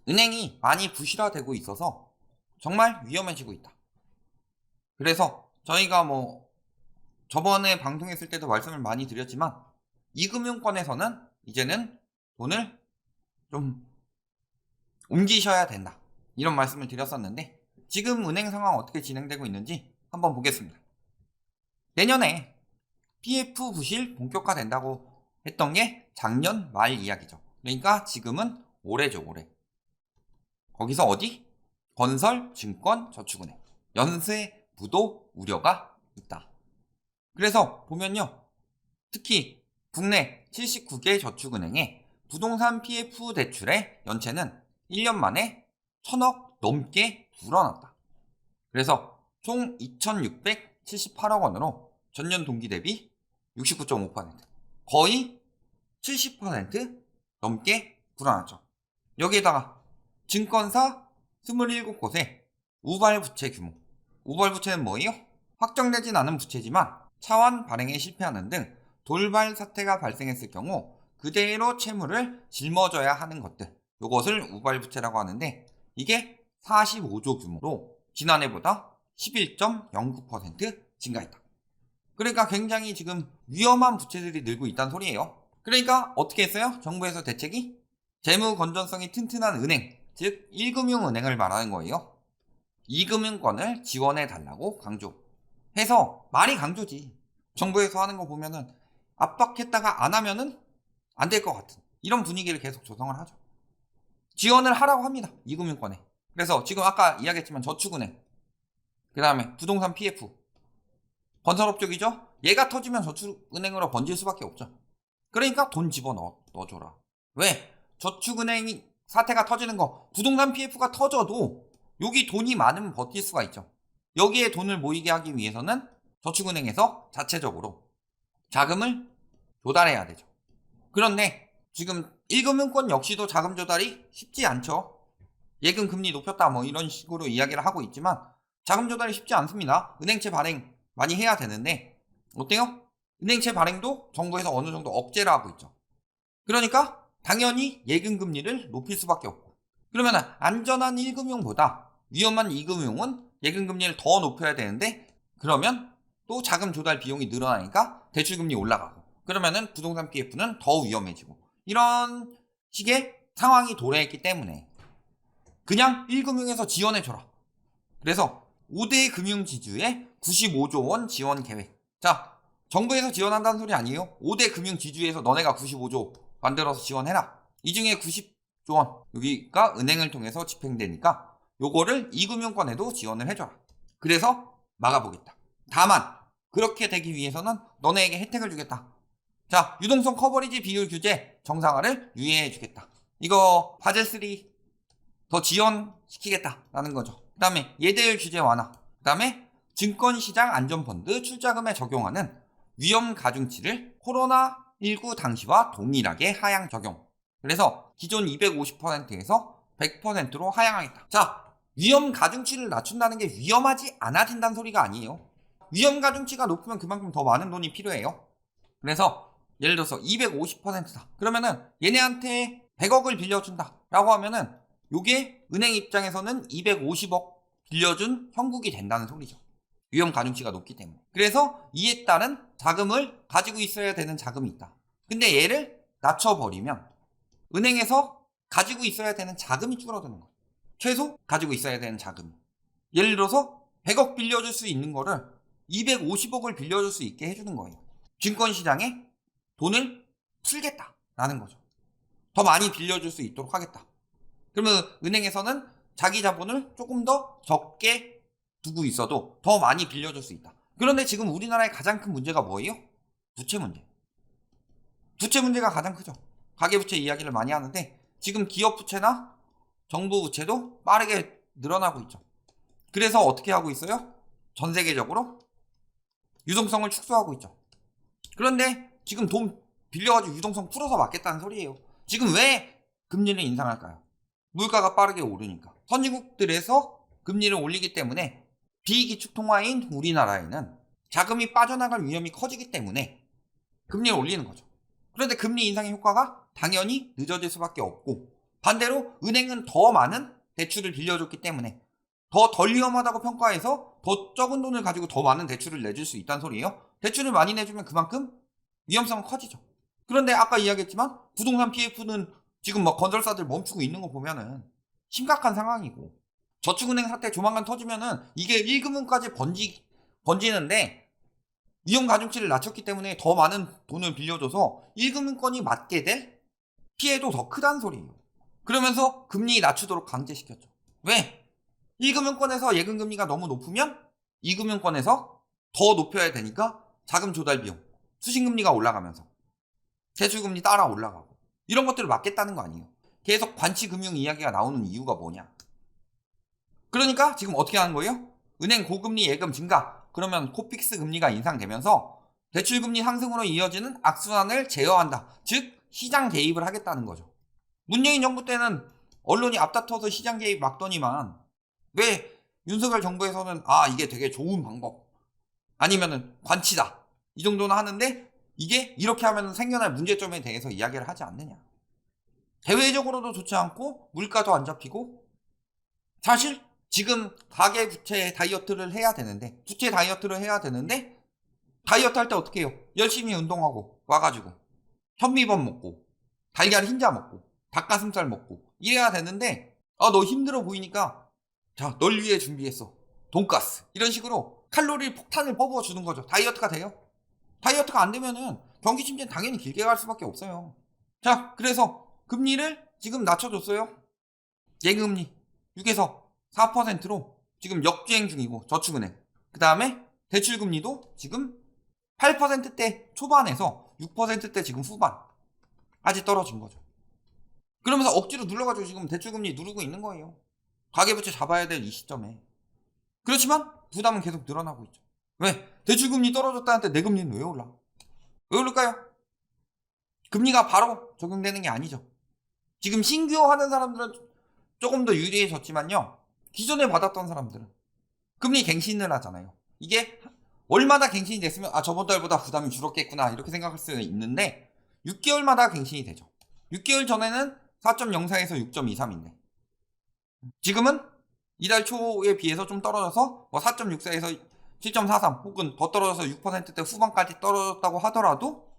은행이 많이 부실화되고 있어서 정말 위험해지고 있다. 그래서 저희가 저번에 방송했을 때도 말씀을 많이 드렸지만 이금융권에서는 이제는 돈을 좀 옮기셔야 된다. 이런 말씀을 드렸었는데 지금 은행 상황 어떻게 진행되고 있는지 한번 보겠습니다. 내년에 PF 부실 본격화된다고 했던 게 작년 말 이야기죠. 그러니까 지금은 올해죠, 올해. 거기서 어디? 건설, 증권, 저축은행, 연쇄 부도 우려가 있다. 그래서 보면요. 특히 국내 79개 저축은행의 부동산 PF 대출의 연체는 1년 만에 1000억 넘게 불어났다. 그래서 총 2678억 원으로 전년 동기 대비 69.5%, 거의 70% 넘게 불어났죠. 여기에다가 증권사 27곳의 우발 부채 규모. 우발 부채는 뭐예요? 확정되진 않은 부채지만 차환 발행에 실패하는 등 돌발 사태가 발생했을 경우 그대로 채무를 짊어져야 하는 것들, 이것을 우발 부채라고 하는데 이게 45조 규모로 지난해보다 11.09% 증가했다. 그러니까 굉장히 지금 위험한 부채들이 늘고 있다는 소리예요. 그러니까 어떻게 했어요? 정부에서 대책이 재무 건전성이 튼튼한 은행, 즉 1금융은행을 말하는 거예요. 2금융권을 지원해 달라고 강조해서, 말이 강조지. 정부에서 하는 거 보면은 압박했다가 안 하면은 안 될 것 같은 이런 분위기를 계속 조성을 하죠. 지원을 하라고 합니다. 2금융권에. 그래서 지금 아까 이야기했지만 저축은행, 그 다음에 부동산 PF, 건설업 쪽이죠. 얘가 터지면 저축은행으로 번질 수밖에 없죠. 그러니까 돈 집어넣어줘라. 왜? 저축은행이 사태가 터지는 거, 부동산 PF가 터져도 여기 돈이 많으면 버틸 수가 있죠. 여기에 돈을 모이게 하기 위해서는 저축은행에서 자체적으로 자금을 조달해야 되죠. 그런데 지금 1금융권 역시도 자금 조달이 쉽지 않죠. 예금 금리 높였다 이런 식으로 이야기를 하고 있지만 자금 조달이 쉽지 않습니다. 은행채 발행 많이 해야 되는데 어때요? 은행채 발행도 정부에서 어느 정도 억제를 하고 있죠. 그러니까 당연히 예금 금리를 높일 수밖에 없고, 그러면 안전한 1금융보다 위험한 2금융은 예금 금리를 더 높여야 되는데, 그러면 또 자금 조달 비용이 늘어나니까 대출 금리 올라가고, 그러면은 부동산 PF는 더 위험해지고, 이런 식의 상황이 도래했기 때문에 그냥 1금융에서 지원해줘라. 그래서 5대 금융지주에 95조 원 지원 계획. 자, 정부에서 지원한다는 소리 아니에요. 5대 금융지주에서 너네가 95조 만들어서 지원해라. 이 중에 90조 원, 여기가 은행을 통해서 집행되니까 요거를 2금융권에도 지원을 해줘라. 그래서 막아보겠다. 다만 그렇게 되기 위해서는 너네에게 혜택을 주겠다. 자, 유동성 커버리지 비율 규제 정상화를 유예해주겠다. 이거 바젤3 더 지원시키겠다라는 거죠. 그 다음에 예대율 규제 완화, 그 다음에 증권시장 안전펀드 출자금에 적용하는 위험 가중치를 코로나19 당시와 동일하게 하향 적용. 그래서 기존 250%에서 100%로 하향하겠다. 자, 위험 가중치를 낮춘다는 게 위험하지 않아진다는 소리가 아니에요. 위험 가중치가 높으면 그만큼 더 많은 돈이 필요해요. 그래서 예를 들어서 250%다. 그러면은 얘네한테 100억을 빌려준다 라고 하면은 요게 은행 입장에서는 250억 빌려준 형국이 된다는 소리죠. 위험 가중치가 높기 때문에. 그래서 이에 따른 자금을 가지고 있어야 되는 자금이 있다. 근데 얘를 낮춰버리면 은행에서 가지고 있어야 되는 자금이 줄어드는 거예요. 최소 가지고 있어야 되는 자금이. 예를 들어서 100억 빌려줄 수 있는 거를 250억을 빌려줄 수 있게 해주는 거예요. 증권시장에 돈을 풀겠다라는 거죠. 더 많이 빌려줄 수 있도록 하겠다. 그러면 은행에서는 자기 자본을 조금 더 적게 두고 있어도 더 많이 빌려줄 수 있다. 그런데 지금 우리나라의 가장 큰 문제가 뭐예요? 부채 문제. 부채 문제가 가장 크죠. 가계부채 이야기를 많이 하는데 지금 기업 부채나 정부 부채도 빠르게 늘어나고 있죠. 그래서 어떻게 하고 있어요? 전 세계적으로 유동성을 축소하고 있죠. 그런데 지금 돈 빌려가지고 유동성 풀어서 막겠다는 소리예요. 지금 왜 금리를 인상할까요? 물가가 빠르게 오르니까. 선진국들에서 금리를 올리기 때문에 비기축통화인 우리나라에는 자금이 빠져나갈 위험이 커지기 때문에 금리를 올리는 거죠. 그런데 금리 인상의 효과가 당연히 늦어질 수밖에 없고, 반대로 은행은 더 많은 대출을 빌려줬기 때문에 더 덜 위험하다고 평가해서 더 적은 돈을 가지고 더 많은 대출을 내줄 수 있다는 소리예요. 대출을 많이 내주면 그만큼 위험성은 커지죠. 그런데 아까 이야기했지만 부동산 PF는 지금 막 건설사들 멈추고 있는 거 보면은 심각한 상황이고, 저축은행 사태 조만간 터지면은 이게 1금융까지 번지는데 위험 가중치를 낮췄기 때문에 더 많은 돈을 빌려줘서 1금융권이 맞게 될 피해도 더 크다는 소리예요. 그러면서 금리 낮추도록 강제시켰죠. 왜? 1금융권에서 예금금리가 너무 높으면 2금융권에서 더 높여야 되니까 자금 조달 비용, 수신금리가 올라가면서 대출금리 따라 올라가고, 이런 것들을 막겠다는 거 아니에요. 계속 관치금융 이야기가 나오는 이유가 뭐냐. 그러니까 지금 어떻게 하는 거예요? 은행 고금리 예금 증가, 그러면 코픽스 금리가 인상되면서 대출금리 상승으로 이어지는 악순환을 제어한다. 즉 시장 개입을 하겠다는 거죠. 문재인 정부 때는 언론이 앞다퉈서 시장 개입 막더니만 왜 윤석열 정부에서는 이게 되게 좋은 방법, 아니면은 관치다, 이 정도는 하는데 이게 이렇게 하면 생겨날 문제점에 대해서 이야기를 하지 않느냐. 대외적으로도 좋지 않고 물가도 안 잡히고, 사실 지금 가계 부채 다이어트를 해야 되는데, 다이어트 할 때 어떻게 해요? 열심히 운동하고 와가지고 현미밥 먹고 달걀 흰자 먹고 닭가슴살 먹고 이래야 되는데, 너 힘들어 보이니까 자, 널 위해 준비했어, 돈가스, 이런 식으로 칼로리 폭탄을 뽑아주는 거죠. 다이어트가 돼요? 다이어트가 안 되면은 경기 침체는 당연히 길게 갈 수밖에 없어요. 자, 그래서 금리를 지금 낮춰줬어요. 예금리 6에서 4%로 지금 역주행 중이고, 저축은행. 그 다음에 대출금리도 지금 8%대 초반에서 6%대 지금 후반까지 떨어진 거죠. 그러면서 억지로 눌러가지고 지금 대출금리 누르고 있는 거예요. 가계부채 잡아야 될 이 시점에. 그렇지만 부담은 계속 늘어나고 있죠. 왜? 대출금리 떨어졌다는데 내 금리는 왜 올라? 왜 오를까요? 금리가 바로 적용되는 게 아니죠. 지금 신규 하는 사람들은 조금 더 유리해졌지만요, 기존에 받았던 사람들은 금리 갱신을 하잖아요. 이게 월마다 갱신이 됐으면 저번 달보다 부담이 줄었겠구나 이렇게 생각할 수 있는데, 6개월마다 갱신이 되죠. 6개월 전에는 4.04에서 6.23인데 지금은 이달 초에 비해서 좀 떨어져서 4.64에서 7.43 혹은 더 떨어져서 6%대 후반까지 떨어졌다고 하더라도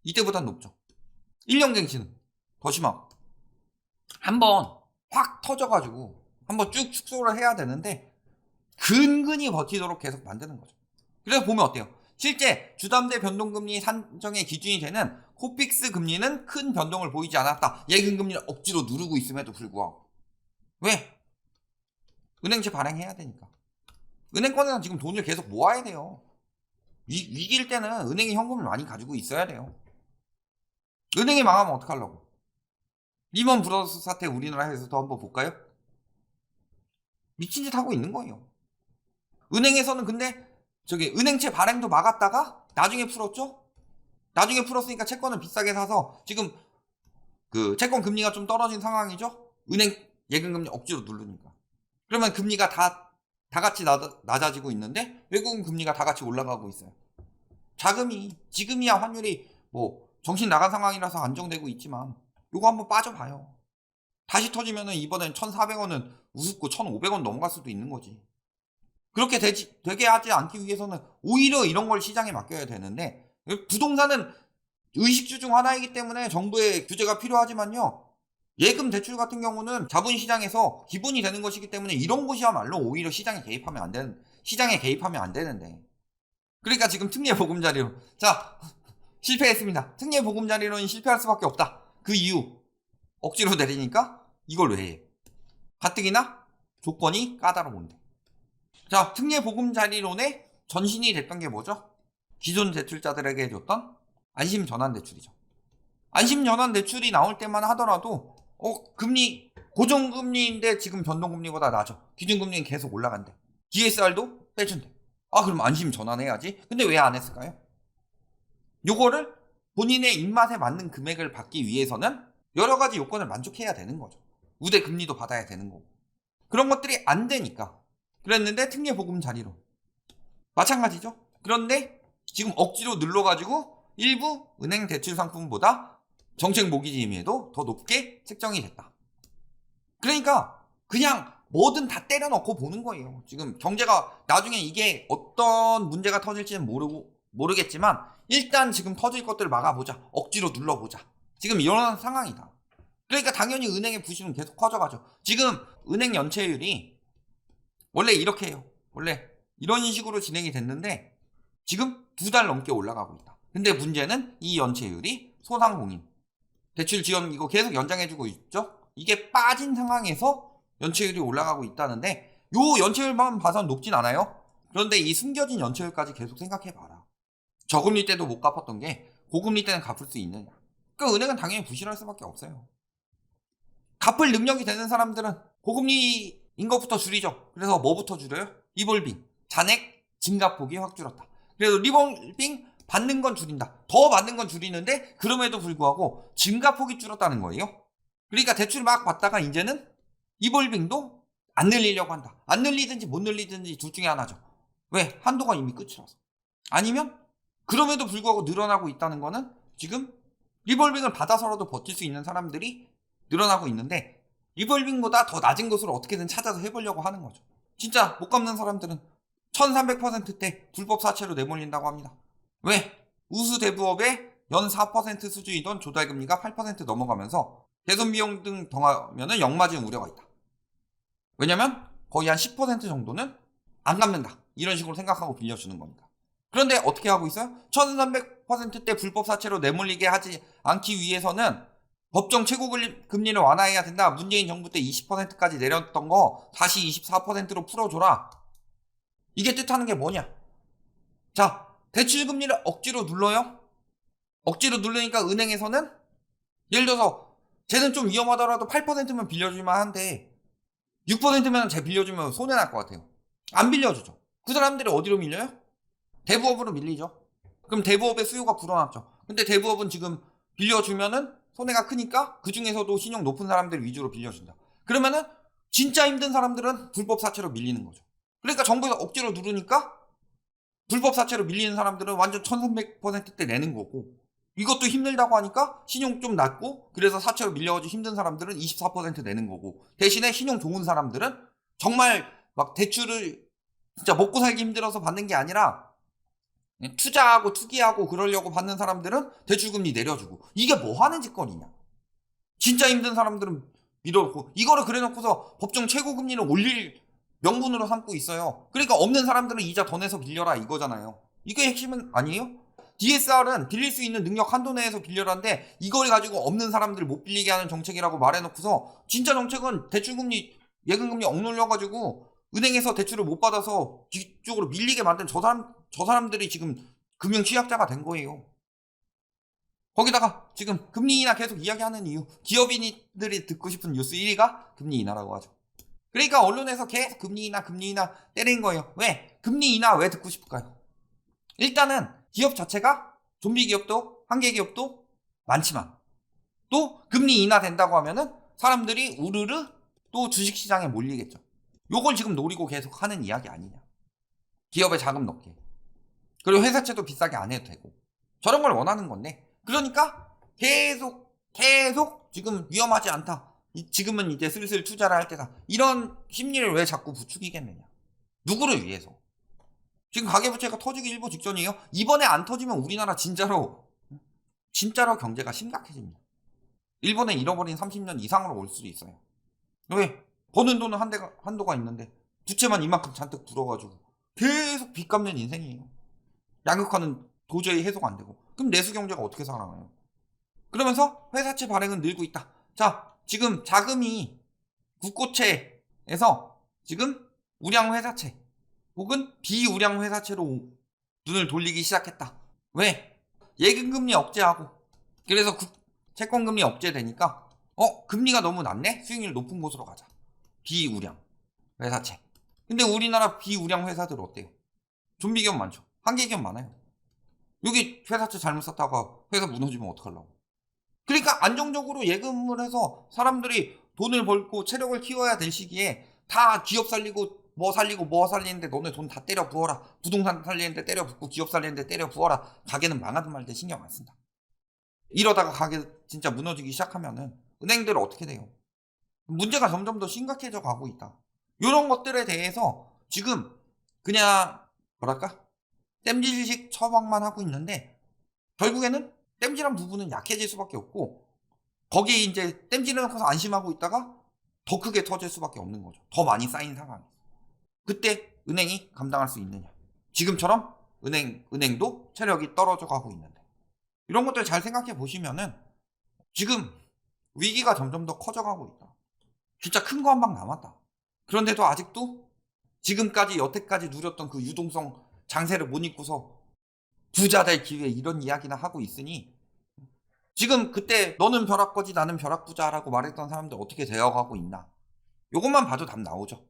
이때보단 높죠. 1년 갱신은 더 심하고, 한번 확 터져가지고 한번 쭉 축소를 해야 되는데 근근히 버티도록 계속 만드는 거죠. 그래서 보면 어때요? 실제 주담대 변동금리 산정의 기준이 되는 코픽스 금리는 큰 변동을 보이지 않았다. 예금금리를 억지로 누르고 있음에도 불구하고. 왜? 은행채 발행해야 되니까. 은행권에는 지금 돈을 계속 모아야 돼요. 위기일 때는 은행이 현금을 많이 가지고 있어야 돼요. 은행이 망하면 어떡하려고? 리먼 브러더스 사태 우리나라에서도 한번 볼까요? 미친 짓 하고 있는 거예요. 은행에서는 근데 은행채 발행도 막았다가 나중에 풀었죠? 나중에 풀었으니까 채권을 비싸게 사서 지금 그 채권 금리가 좀 떨어진 상황이죠? 은행 예금금리 억지로 누르니까. 그러면 금리가 다 같이 낮아지고 있는데 외국은 금리가 다 같이 올라가고 있어요. 자금이 지금이야 환율이 정신 나간 상황이라서 안정되고 있지만 요거 한번 빠져봐요. 다시 터지면은 이번엔 1,400원은 우습고 1,500원 넘어갈 수도 있는 거지. 그렇게 되게 하지 않기 위해서는 오히려 이런 걸 시장에 맡겨야 되는데, 부동산은 의식주 중 하나이기 때문에 정부의 규제가 필요하지만요, 예금 대출 같은 경우는 자본시장에서 기본이 되는 것이기 때문에 이런 곳이야말로 오히려 시장에 개입하면 안 되는데. 그러니까 지금 특례 보금자리로 실패했습니다. 특례 보금자리로는 실패할 수밖에 없다. 그 이유 억지로 내리니까 이걸 왜 해? 가뜩이나 조건이 까다로운데. 특례 보금자리론의 전신이 됐던 게 뭐죠? 기존 대출자들에게 해줬던 안심 전환 대출이죠. 안심 전환 대출이 나올 때만 하더라도 금리 고정금리인데 지금 변동금리보다 낮아. 기준금리는 계속 올라간대. DSR도 빼준대. 그럼 안심 전환해야지. 근데 왜 안 했을까요? 요거를 본인의 입맛에 맞는 금액을 받기 위해서는 여러 가지 요건을 만족해야 되는 거죠. 우대 금리도 받아야 되는 거고. 그런 것들이 안 되니까 그랬는데 특례 보금자리론 마찬가지죠. 그런데 지금 억지로 눌러가지고 일부 은행 대출 상품보다 정책 모기지 임의도 더 높게 책정이 됐다. 그러니까 그냥 뭐든 다 때려 넣고 보는 거예요. 지금 경제가 나중에 이게 어떤 문제가 터질지는 모르겠지만 일단 지금 터질 것들을 막아보자. 억지로 눌러보자. 지금 이런 상황이다. 그러니까 당연히 은행의 부실은 계속 커져가죠. 지금 은행 연체율이 원래 이렇게 해요. 원래 이런 식으로 진행이 됐는데 지금 2달 넘게 올라가고 있다. 근데 문제는 이 연체율이 소상공인 대출 지원 이거 계속 연장해주고 있죠. 이게 빠진 상황에서 연체율이 올라가고 있다는데 요 연체율만 봐선 높진 않아요. 그런데 이 숨겨진 연체율까지 계속 생각해봐라. 저금리 때도 못 갚았던 게 고금리 때는 갚을 수 있느냐. 그러니까 은행은 당연히 부실할 수밖에 없어요. 갚을 능력이 되는 사람들은 고금리인 것부터 줄이죠. 그래서 뭐부터 줄여요? 리볼빙, 잔액 증가폭이 확 줄었다. 그래서 리볼빙 받는 건 줄인다. 더 받는 건 줄이는데 그럼에도 불구하고 증가폭이 줄었다는 거예요. 그러니까 대출 막 받다가 이제는 리볼빙도 안 늘리려고 한다. 안 늘리든지 못 늘리든지 둘 중에 하나죠. 왜? 한도가 이미 끝이라서. 아니면 그럼에도 불구하고 늘어나고 있다는 거는 지금 리볼빙을 받아서라도 버틸 수 있는 사람들이 늘어나고 있는데 리볼빙보다 더 낮은 것으로 어떻게든 찾아서 해보려고 하는 거죠. 진짜 못 갚는 사람들은 1300%대 불법 사채로 내몰린다고 합니다. 왜? 우수 대부업의 연 4% 수준이던 조달금리가 8% 넘어가면서 대손비용 등 더하면 역마진 우려가 있다. 왜냐면 거의 한 10% 정도는 안 갚는다. 이런 식으로 생각하고 빌려주는 겁니다. 그런데 어떻게 하고 있어요? 1300%대 불법 사채로 내몰리게 하지 않기 위해서는 법정 최고금리를 완화해야 된다. 문재인 정부 때 20%까지 내렸던 거 다시 24%로 풀어줘라. 이게 뜻하는 게 뭐냐? 자, 대출금리를 억지로 눌러요? 억지로 누르니까 은행에서는 예를 들어서 쟤는 좀 위험하더라도 8%면 빌려줄만 한데 6%면 쟤 빌려주면 손해날 것 같아요. 안 빌려주죠. 그 사람들이 어디로 밀려요? 대부업으로 밀리죠. 그럼 대부업의 수요가 불어났죠. 근데 대부업은 지금 빌려주면은 손해가 크니까 그 중에서도 신용 높은 사람들 위주로 빌려준다. 그러면은 진짜 힘든 사람들은 불법 사채로 밀리는 거죠. 그러니까 정부에서 억지로 누르니까 불법 사채로 밀리는 사람들은 완전 1300%대 내는 거고 이것도 힘들다고 하니까 신용 좀 낮고 그래서 사채로 밀려가지고 힘든 사람들은 24% 내는 거고 대신에 신용 좋은 사람들은 정말 막 대출을 진짜 먹고 살기 힘들어서 받는 게 아니라 투자하고 투기하고 그러려고 받는 사람들은 대출금리 내려주고 이게 뭐 하는 짓거리냐. 진짜 힘든 사람들은 밀어놓고 이거를 그래놓고서 법정 최고금리를 올릴 명분으로 삼고 있어요. 그러니까 없는 사람들은 이자 더 내서 빌려라 이거잖아요. 이게 핵심은 아니에요? DSR은 빌릴 수 있는 능력 한도 내에서 빌려라는데 이걸 가지고 없는 사람들을 못 빌리게 하는 정책이라고 말해놓고서 진짜 정책은 대출금리 예금금리 억눌려가지고 은행에서 대출을 못 받아서 뒤쪽으로 밀리게 만든 저 사람들이 지금 금융 취약자가 된 거예요. 거기다가 지금 금리 인하 계속 이야기하는 이유 기업인들이 듣고 싶은 뉴스 1위가 금리 인하라고 하죠. 그러니까 언론에서 계속 금리 인하 때리는 거예요. 왜? 금리 인하 왜 듣고 싶을까요? 일단은 기업 자체가 좀비 기업도 한계 기업도 많지만 또 금리 인하 된다고 하면은 사람들이 우르르 또 주식시장에 몰리겠죠. 요걸 지금 노리고 계속 하는 이야기 아니냐. 기업에 자금 넣게. 그리고 회사채도 비싸게 안 해도 되고. 저런 걸 원하는 건데. 그러니까 계속 지금 위험하지 않다. 지금은 이제 슬슬 투자를 할 때다. 이런 심리를 왜 자꾸 부추기겠느냐. 누구를 위해서. 지금 가계부채가 터지기 일보 직전이에요. 이번에 안 터지면 우리나라 진짜로 경제가 심각해집니다. 일본에 잃어버린 30년 이상으로 올 수도 있어요. 왜? 버는 돈은 한도가 있는데 부채만 이만큼 잔뜩 불어가지고 계속 빚 갚는 인생이에요. 양극화는 도저히 해소가 안 되고 그럼 내수 경제가 어떻게 살아나요? 그러면서 회사채 발행은 늘고 있다. 자, 지금 자금이 국고채에서 지금 우량 회사채 혹은 비우량 회사채로 눈을 돌리기 시작했다. 왜? 예금금리 억제하고 그래서 채권금리 억제되니까 금리가 너무 낮네? 수익률 높은 곳으로 가자. 비우량 회사채. 근데 우리나라 비우량 회사들 어때요? 좀비 기업 많죠. 한계 기업 많아요. 여기 회사채 잘못 샀다가 회사 무너지면 어떡하려고. 그러니까 안정적으로 예금을 해서 사람들이 돈을 벌고 체력을 키워야 될 시기에 다 기업 살리고 뭐 살리는데 너네 돈 다 때려 부어라. 부동산 살리는데 때려 붓고 기업 살리는데 때려 부어라. 가게는 망하든 말든 신경 안 쓴다. 이러다가 가게 진짜 무너지기 시작하면은 은행들 어떻게 돼요? 문제가 점점 더 심각해져 가고 있다. 이런 것들에 대해서 지금 그냥 뭐랄까? 땜질식 처방만 하고 있는데 결국에는 땜질한 부분은 약해질 수밖에 없고 거기에 이제 땜질을 하고서 안심하고 있다가 더 크게 터질 수밖에 없는 거죠. 더 많이 쌓인 상황이. 그때 은행이 감당할 수 있느냐. 지금처럼 은행도 체력이 떨어져 가고 있는데. 이런 것들 잘 생각해 보시면은 지금 위기가 점점 더 커져가고 있다. 진짜 큰 거 한 방 남았다. 그런데도 아직도 지금까지 여태까지 누렸던 그 유동성 장세를 못 잊고서 부자 될 기회 이런 이야기나 하고 있으니 지금 그때 너는 벼락거지 나는 벼락부자라고 말했던 사람들 어떻게 되어가고 있나. 요것만 봐도 답 나오죠.